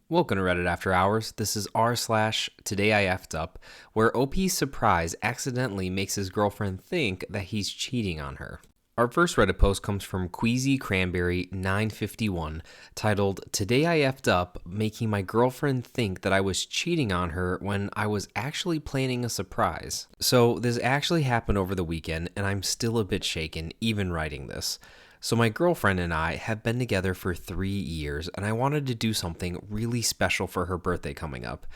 Welcome to Reddit After Hours. This is r/Today I effed up, where OP's surprise accidentally makes his girlfriend think that he's cheating on her. Our first Reddit post comes from Queasy Cranberry 951, titled Today I effed up, making my girlfriend think that I was cheating on her when I was actually planning a surprise. So this actually happened over the weekend, and I'm still a bit shaken even writing this. So my girlfriend and I have been together for 3 years, and I wanted to do something really special for her birthday coming up.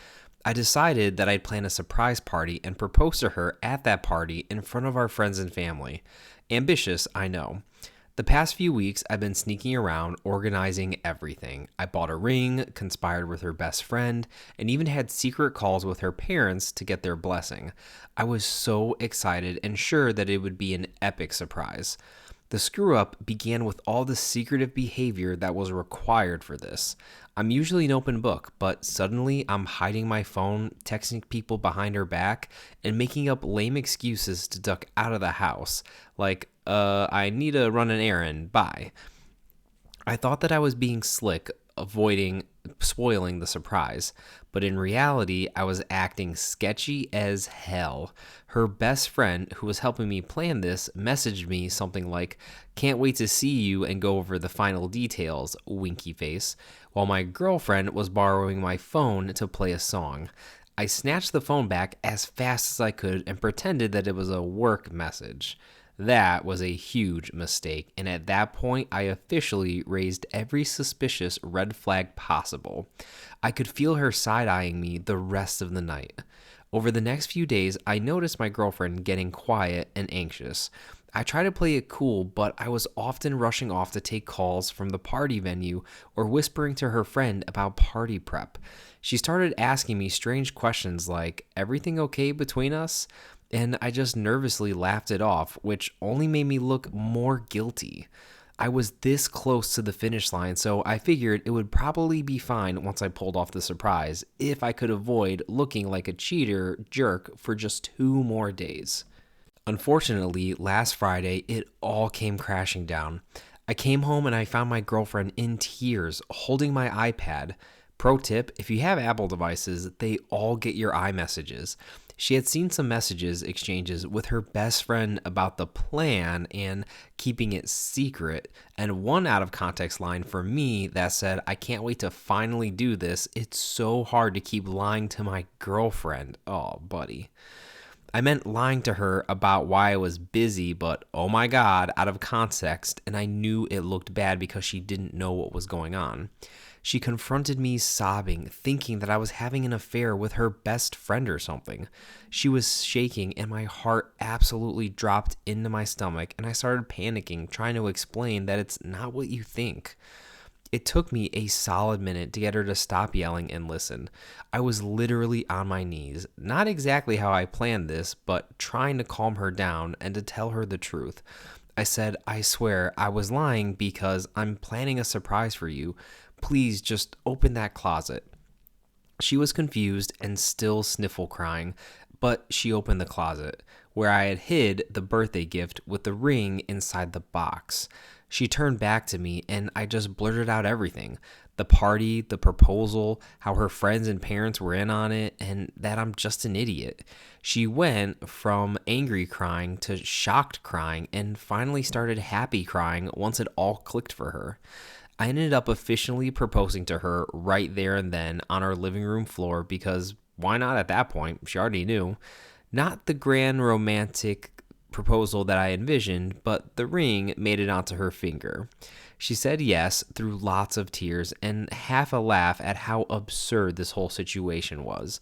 I decided that I'd plan a surprise party and propose to her at that party in front of our friends and family. Ambitious, I know. The past few weeks, I've been sneaking around, organizing everything. I bought a ring, conspired with her best friend, and even had secret calls with her parents to get their blessing. I was so excited and sure that it would be an epic surprise. The screw-up began with all the secretive behavior that was required for this. I'm usually an open book, but suddenly I'm hiding my phone, texting people behind her back, and making up lame excuses to duck out of the house, like, I need to run an errand, bye. I thought that I was being slick, avoiding spoiling the surprise, but in reality, I was acting sketchy as hell. Her best friend, who was helping me plan this, messaged me something like, "Can't wait to see you and go over the final details," winky face, while my girlfriend was borrowing my phone to play a song. I snatched the phone back as fast as I could and pretended that it was a work message. That was a huge mistake, and at that point, I officially raised every suspicious red flag possible. I could feel her side-eyeing me the rest of the night. Over the next few days, I noticed my girlfriend getting quiet and anxious. I tried to play it cool, but I was often rushing off to take calls from the party venue or whispering to her friend about party prep. She started asking me strange questions like, "Everything okay between us?" And I just nervously laughed it off, which only made me look more guilty. I was this close to the finish line, so I figured it would probably be fine once I pulled off the surprise, if I could avoid looking like a cheater jerk for just 2 more days. Unfortunately, last Friday, it all came crashing down. I came home and I found my girlfriend in tears, holding my iPad. Pro tip, if you have Apple devices, they all get your iMessages. She had seen some messages exchanges with her best friend about the plan and keeping it secret, and one out of context line for me that said, "I can't wait to finally do this. It's so hard to keep lying to my girlfriend." Oh, buddy. I meant lying to her about why I was busy, but oh my god, out of context, and I knew it looked bad because she didn't know what was going on. She confronted me sobbing, thinking that I was having an affair with her best friend or something. She was shaking, and my heart absolutely dropped into my stomach, and I started panicking, trying to explain that it's not what you think. It took me a solid minute to get her to stop yelling and listen. I was literally on my knees, not exactly how I planned this, but trying to calm her down and to tell her the truth. I said, "I swear I was lying because I'm planning a surprise for you. Please just open that closet." She was confused and still sniffle crying, but she opened the closet, where I had hid the birthday gift with the ring inside the box. She turned back to me and I just blurted out everything. The party, the proposal, how her friends and parents were in on it, and that I'm just an idiot. She went from angry crying to shocked crying and finally started happy crying once it all clicked for her. I ended up officially proposing to her right there and then on our living room floor because why not at that point? She already knew. Not the grand romantic proposal that I envisioned, but the ring made it onto her finger. She said yes through lots of tears and half a laugh at how absurd this whole situation was.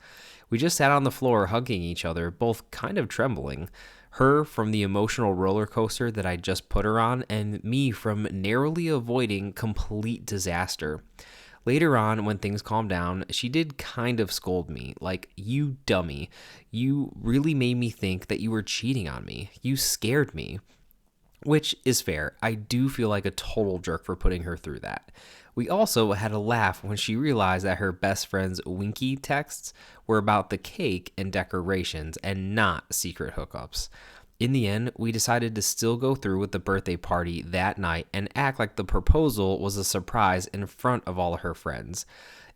We just sat on the floor hugging each other, both kind of trembling. Her from the emotional roller coaster that I just put her on, and me from narrowly avoiding complete disaster. Later on, when things calmed down, she did kind of scold me, like, "You dummy. You really made me think that you were cheating on me. You scared me." Which is fair. I do feel like a total jerk for putting her through that. We also had a laugh when she realized that her best friend's winky texts were about the cake and decorations and not secret hookups. In the end, we decided to still go through with the birthday party that night and act like the proposal was a surprise in front of all her friends.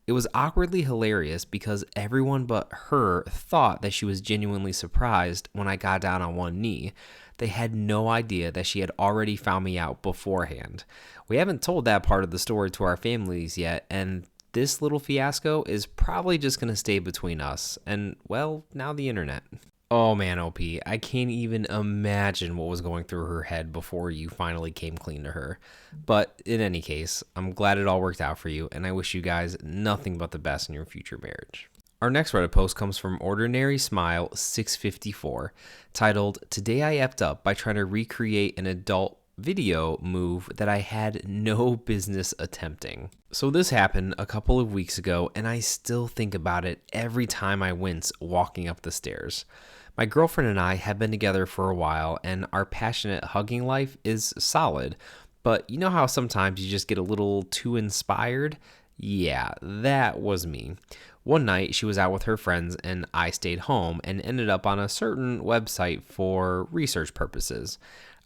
It was awkwardly hilarious because everyone but her thought that she was genuinely surprised when I got down on one knee. They had no idea that she had already found me out beforehand. We haven't told that part of the story to our families yet, and this little fiasco is probably just going to stay between us and, well, now the internet. Oh man, OP, I can't even imagine what was going through her head before you finally came clean to her. But in any case, I'm glad it all worked out for you, and I wish you guys nothing but the best in your future marriage. Our next Reddit post comes from Ordinary Smile 654, titled, "Today I effed up by trying to recreate an adult video move that I had no business attempting." So this happened a couple of weeks ago, and I still think about it every time I wince walking up the stairs. My girlfriend and I have been together for a while, and our passionate hugging life is solid. But you know how sometimes you just get a little too inspired? Yeah, that was me. One night, she was out with her friends, and I stayed home and ended up on a certain website for research purposes.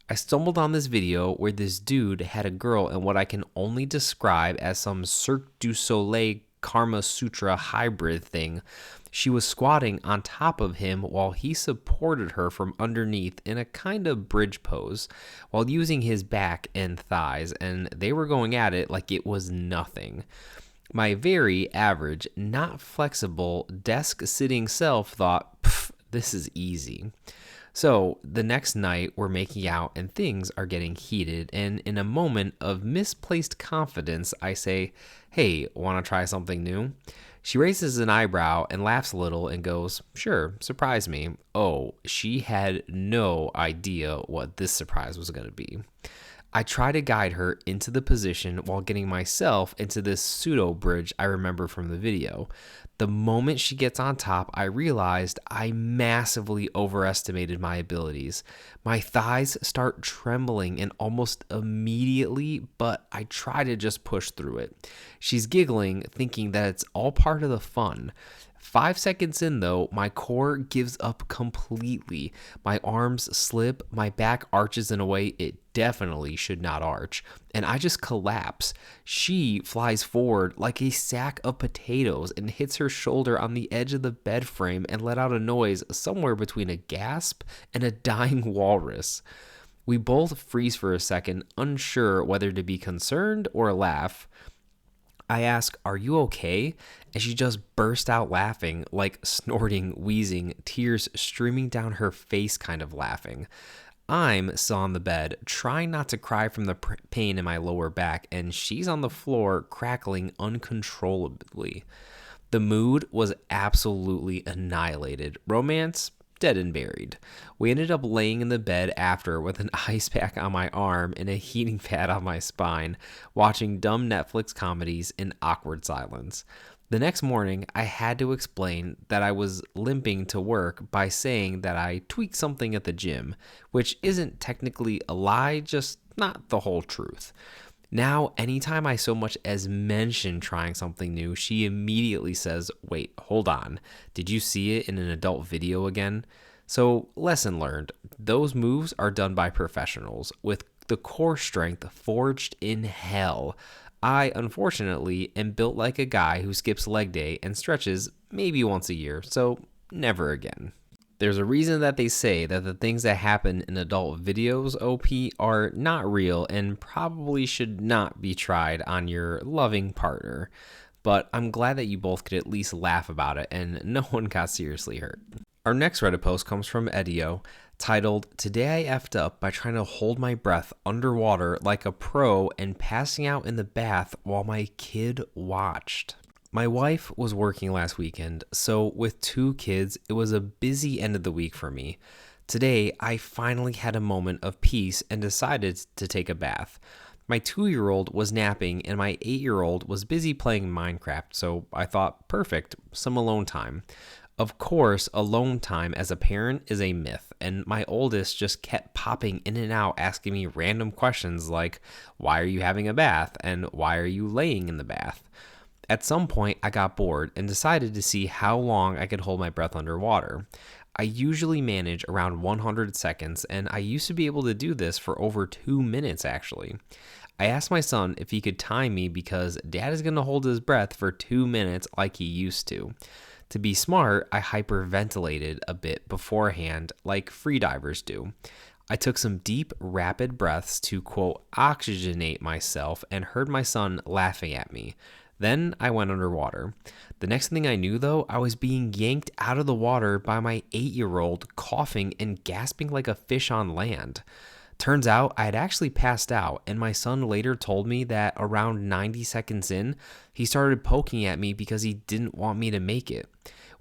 I stumbled on this video where this dude had a girl in what I can only describe as some Cirque du Soleil Karma Sutra hybrid thing. She was squatting on top of him while he supported her from underneath in a kind of bridge pose while using his back and thighs, and they were going at it like it was nothing. My very average, not flexible, desk-sitting self thought, this is easy. So the next night, we're making out and things are getting heated, and in a moment of misplaced confidence, I say, "Hey, want to try something new?" She raises an eyebrow and laughs a little and goes, "Sure, surprise me." Oh, she had no idea what this surprise was going to be. I try to guide her into the position while getting myself into this pseudo bridge I remember from the video. The moment she gets on top, I realized I massively overestimated my abilities. My thighs start trembling and almost immediately, but I try to just push through it. She's giggling, thinking that it's all part of the fun. 5 seconds in, though, my core gives up completely. My arms slip, my back arches in a way it definitely should not arch, and I just collapse. She flies forward like a sack of potatoes and hits her shoulder on the edge of the bed frame and let out a noise somewhere between a gasp and a dying walrus. We both freeze for a second, unsure whether to be concerned or laugh. I ask, "Are you okay?" And she just burst out laughing, like snorting, wheezing, tears streaming down her face kind of laughing. I'm still on the bed, trying not to cry from the pain in my lower back, and she's on the floor, crackling uncontrollably. The mood was absolutely annihilated. Romance, dead and buried. We ended up laying in the bed after with an ice pack on my arm and a heating pad on my spine, watching dumb Netflix comedies in awkward silence. The next morning, I had to explain that I was limping to work by saying that I tweaked something at the gym, which isn't technically a lie, just not the whole truth. Now, anytime I so much as mention trying something new, she immediately says, "Wait, hold on. Did you see it in an adult video again?" So, lesson learned. Those moves are done by professionals with the core strength forged in hell. I, unfortunately, am built like a guy who skips leg day and stretches maybe once a year, so never again. There's a reason that they say that the things that happen in adult videos, OP, are not real and probably should not be tried on your loving partner. But I'm glad that you both could at least laugh about it and no one got seriously hurt. Our next Reddit post comes from Edio, titled, "Today I effed up by trying to hold my breath underwater like a pro and passing out in the bath while my kid watched." My wife was working last weekend, so with 2 kids, it was a busy end of the week for me. Today, I finally had a moment of peace and decided to take a bath. My 2-year-old was napping and my 8-year-old was busy playing Minecraft, so I thought, perfect, some alone time. Of course, alone time as a parent is a myth, and my oldest just kept popping in and out asking me random questions like, "Why are you having a bath?" and "Why are you laying in the bath?" At some point, I got bored and decided to see how long I could hold my breath underwater. I usually manage around 100 seconds, and I used to be able to do this for over 2 minutes actually. I asked my son if he could time me because dad is going to hold his breath for 2 minutes like he used to. To be smart, I hyperventilated a bit beforehand like freedivers do. I took some deep, rapid breaths to, quote, oxygenate myself and heard my son laughing at me. Then I went underwater. The next thing I knew, though, I was being yanked out of the water by my 8-year-old coughing and gasping like a fish on land. Turns out I had actually passed out, and my son later told me that around 90 seconds in, he started poking at me because he didn't want me to make it.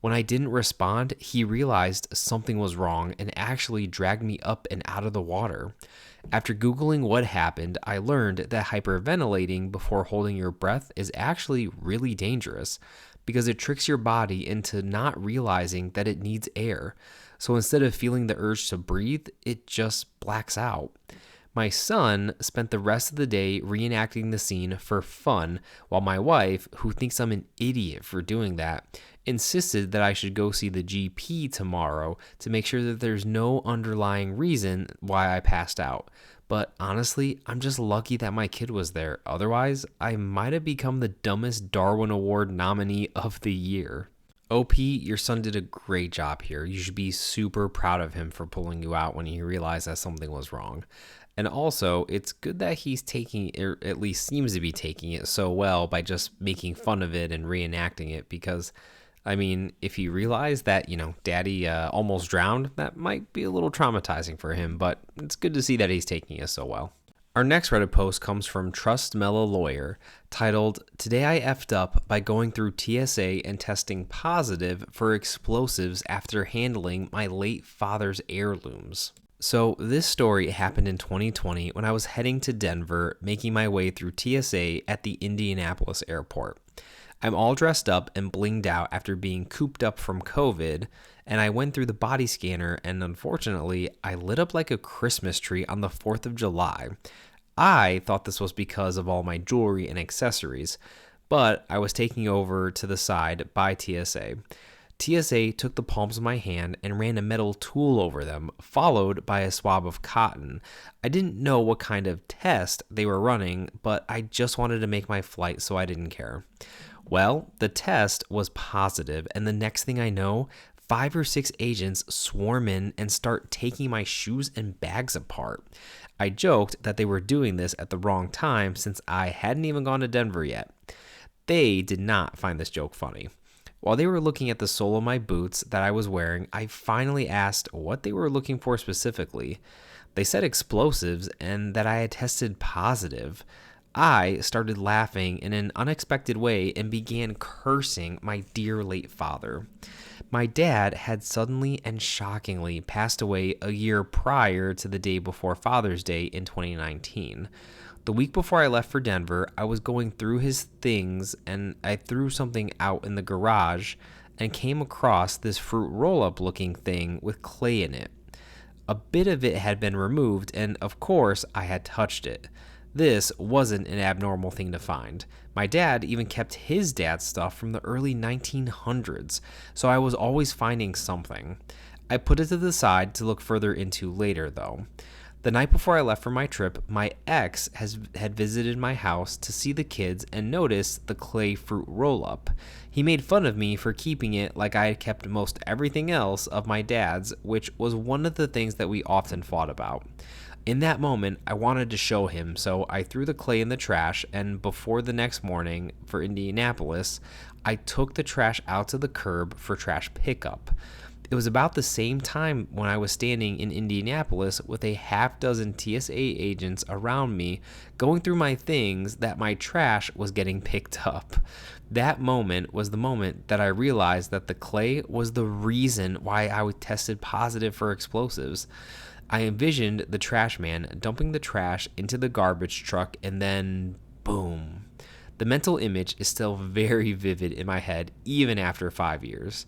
When I didn't respond, he realized something was wrong and actually dragged me up and out of the water. After Googling what happened, I learned that hyperventilating before holding your breath is actually really dangerous because it tricks your body into not realizing that it needs air. So instead of feeling the urge to breathe, it just blacks out. My son spent the rest of the day reenacting the scene for fun, while my wife, who thinks I'm an idiot for doing that, insisted that I should go see the GP tomorrow to make sure that there's no underlying reason why I passed out. But honestly, I'm just lucky that my kid was there. Otherwise, I might have become the dumbest Darwin Award nominee of the year. OP, your son did a great job here. You should be super proud of him for pulling you out when he realized that something was wrong. And also, it's good that he's taking, or at least seems to be taking it so well by just making fun of it and reenacting it because, I mean, if he realized that, daddy almost drowned, that might be a little traumatizing for him, but it's good to see that he's taking it so well. Our next Reddit post comes from Trust Mella Lawyer, titled, Today I effed up by going through TSA and testing positive for explosives after handling my late father's heirlooms. So this story happened in 2020 when I was heading to Denver, making my way through TSA at the Indianapolis airport. I'm all dressed up and blinged out after being cooped up from COVID, and I went through the body scanner, and unfortunately, I lit up like a Christmas tree on the 4th of July. I thought this was because of all my jewelry and accessories, but I was taken over to the side by TSA. TSA took the palms of my hand and ran a metal tool over them, followed by a swab of cotton. I didn't know what kind of test they were running, but I just wanted to make my flight, so I didn't care. Well, the test was positive, and the next thing I know, 5 or 6 agents swarm in and start taking my shoes and bags apart. I joked that they were doing this at the wrong time since I hadn't even gone to Denver yet. They did not find this joke funny. While they were looking at the sole of my boots that I was wearing, I finally asked what they were looking for specifically. They said explosives and that I had tested positive. I started laughing in an unexpected way and began cursing my dear late father. My dad had suddenly and shockingly passed away a year prior to the day before Father's Day in 2019. The week before I left for Denver, I was going through his things and I threw something out in the garage and came across this fruit roll-up looking thing with clay in it. A bit of it had been removed and, of course, I had touched it. This wasn't an abnormal thing to find. My dad even kept his dad's stuff from the early 1900s, so I was always finding something. I put it to the side to look further into later, though. The night before I left for my trip, my ex had visited my house to see the kids and noticed the clay fruit roll-up. He made fun of me for keeping it like I had kept most everything else of my dad's, which was one of the things that we often fought about. In that moment, I wanted to show him, so I threw the clay in the trash, and before the next morning for Indianapolis, I took the trash out to the curb for trash pickup. It was about the same time when I was standing in Indianapolis with a half dozen TSA agents around me going through my things that my trash was getting picked up. That moment was the moment that I realized that the clay was the reason why I was tested positive for explosives. I envisioned the trash man dumping the trash into the garbage truck and then boom. The mental image is still very vivid in my head even after 5 years.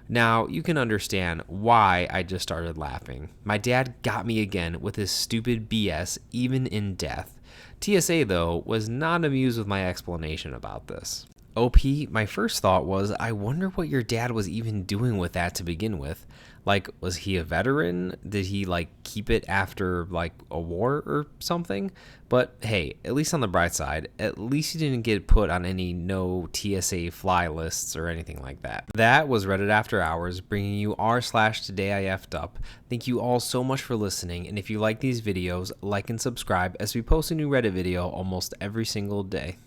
Now, you can understand why I just started laughing. My dad got me again with his stupid BS, even in death. TSA, though, was not amused with my explanation about this. OP, my first thought was, I wonder what your dad was even doing with that to begin with. Like, was he a veteran? Did he like keep it after like a war or something? But hey, at least on the bright side, at least he didn't get put on any no TSA fly lists or anything like that. That was Reddit After Hours, bringing you r/today I effed up. Thank you all so much for listening, and if you like these videos, like and subscribe as we post a new Reddit video almost every single day.